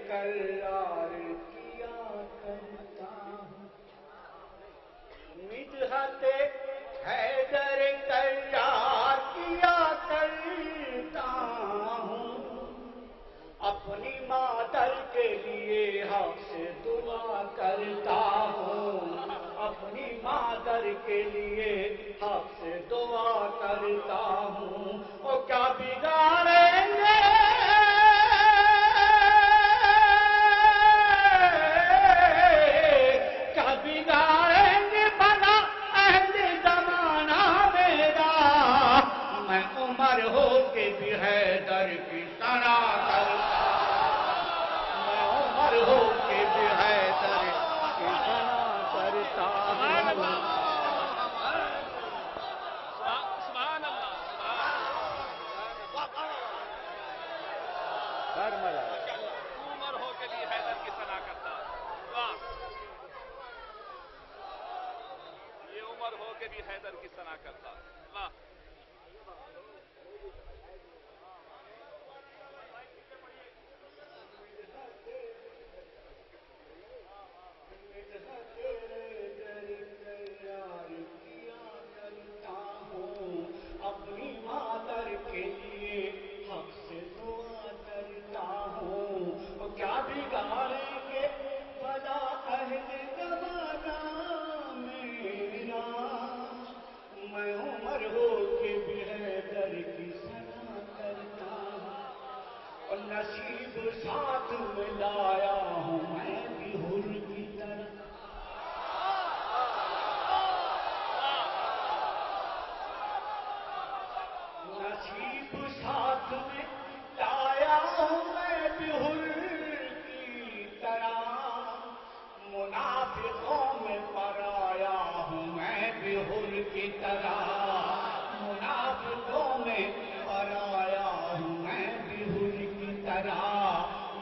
کرار کیا کرتا ہوں، مدحت حیدر کرار کیا کرتا ہوں، اپنی مادر کے لیے حق سے دعا کرتا ہوں، اپنی مادر کے لیے حق سے دعا کرتا ہوں، وہ کیا بگاڑیں گے کیا بگاڑیں گے بنا اہل زمانہ میرا، میں عمر ہو کے بھی حیدر کی ثنا کرتا، میں عمر ہو کے بھی حیدر کی ثنا کرتا ہوں۔ عمر ہو کے بھی حیدر کی ثنا کرتا، واہ، یہ عمر ہو کے بھی حیدر کی ثنا کرتا، واہ۔ اپنی مادر کے لیے حق سے دعا کرتا ہوں، وہ کیا بگاڑیں گے بھلا اہل زمانہ میرا، میں عمر ہو کے بھی حیدر کی ثنا کرتا ہوں، اور نصیب ساتھ میں لایا ہوں میں بھی حر کی طرح، نصیب ساتھ میں لایا ہوں میں بھی حر کی طرح، منافقوں میں پرایا ہوں میں بھی حر کی طرح، منافقوں میں پرایا ہوں میں بھی حر کی طرح،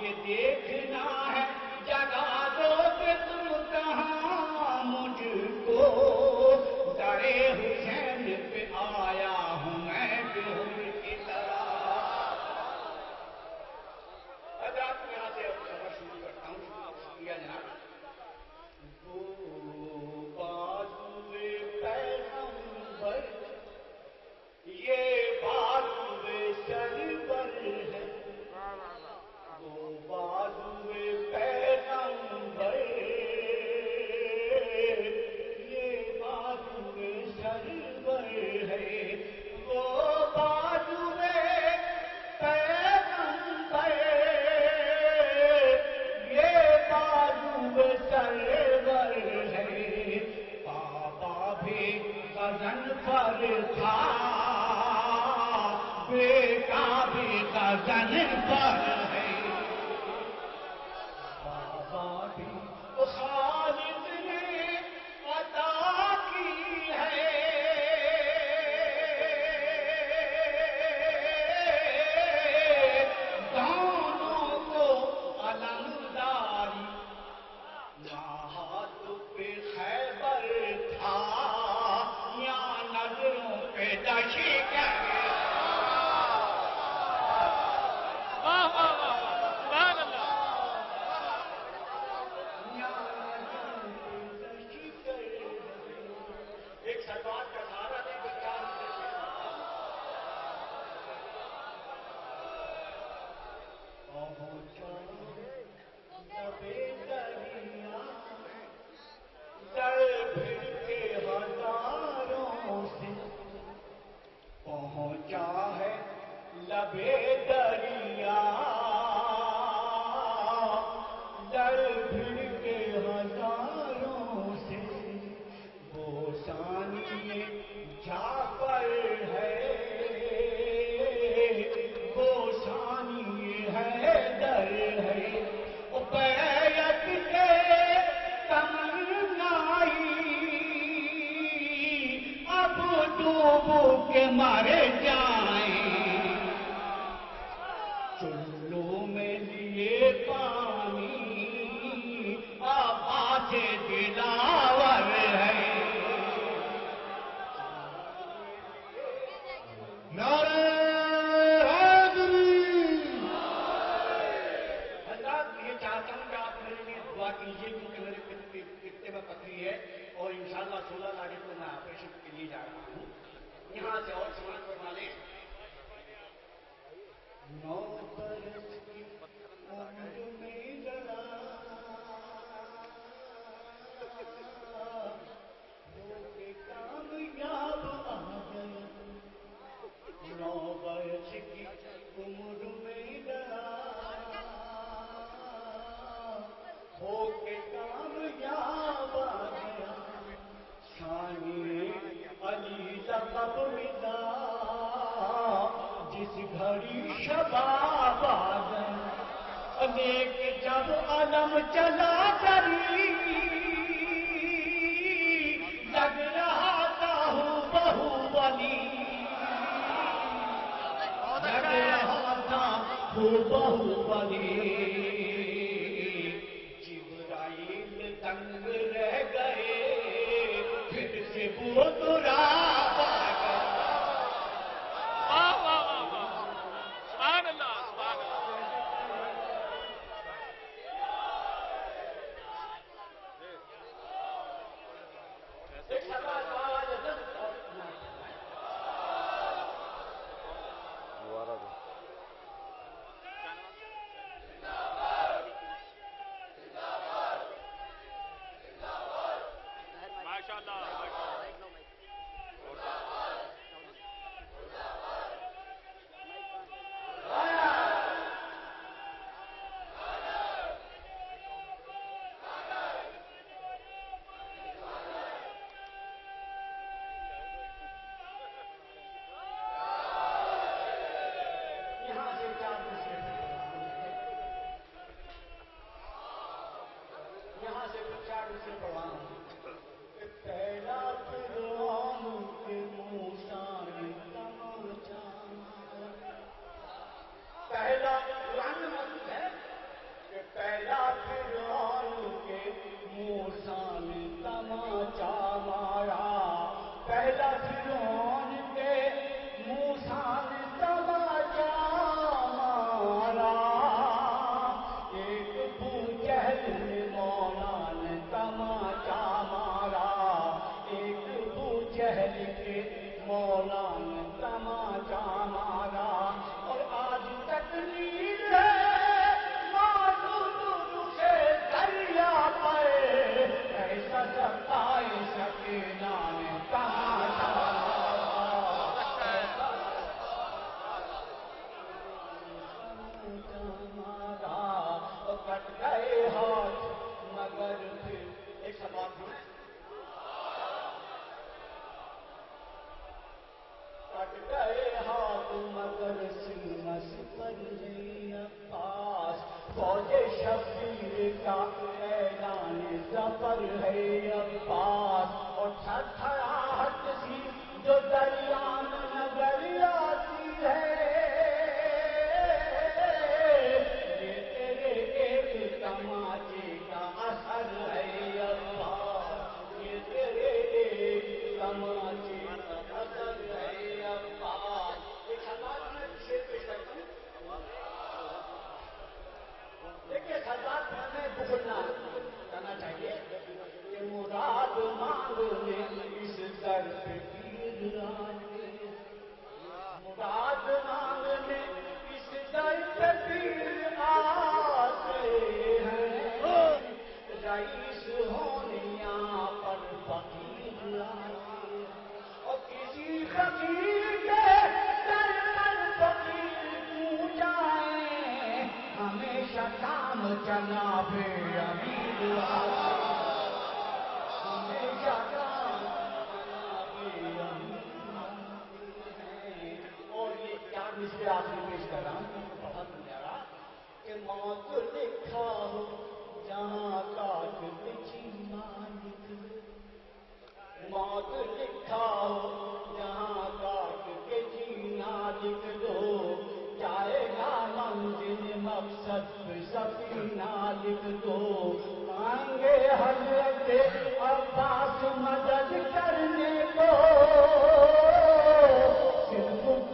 یہ دیکھنا ہے جگہ دو کہ تم کہاں مجھ کو، درے حسین پہ آیا ہوں میں بھی حر کی طرح۔ حضرات میں یہاں سے سفر شروع کرتا ہوں، شکریہ جناب۔ وہ بازوئے پیغمبر یہ بازوئے سرور ہے، وہ بازوئے پیغمبر یہ بازوئے سرور ہے، وہ بازوئے پیغمبر یہ بازوئے سرور ہے، بابا بھی غزن پر تھا بیٹا بھی غزن پر ہے، بابا بھی خالق نے عطا کی ہے، دونوں کو علمداری، ہاتھ پہ خیبر تھا یا نظروں پہ دشکر، واہ واہ واہ، سبحان اللہ۔ ایک سلوات کا سہارا دے تو کیا پہنچا لبے دریا، در بھر کے ہزاروں سے پہنچا ہے لبے دریا، در بھر کے ہزاروں سے بوسانی جعفر ہے، بوسانی حیدر ہے، بیعت کے تمنائی اب ڈوب کے مر جائیں، شباب نیک جب علم چلا کری لگ رہا تھا ہوں بہو بلی لگ رہا تھا ہوں بہو بلی جبرائیل تنگ رہ گئے پھر سے وہ ترا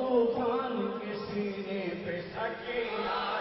طوفان کے سینے پہ سکینہ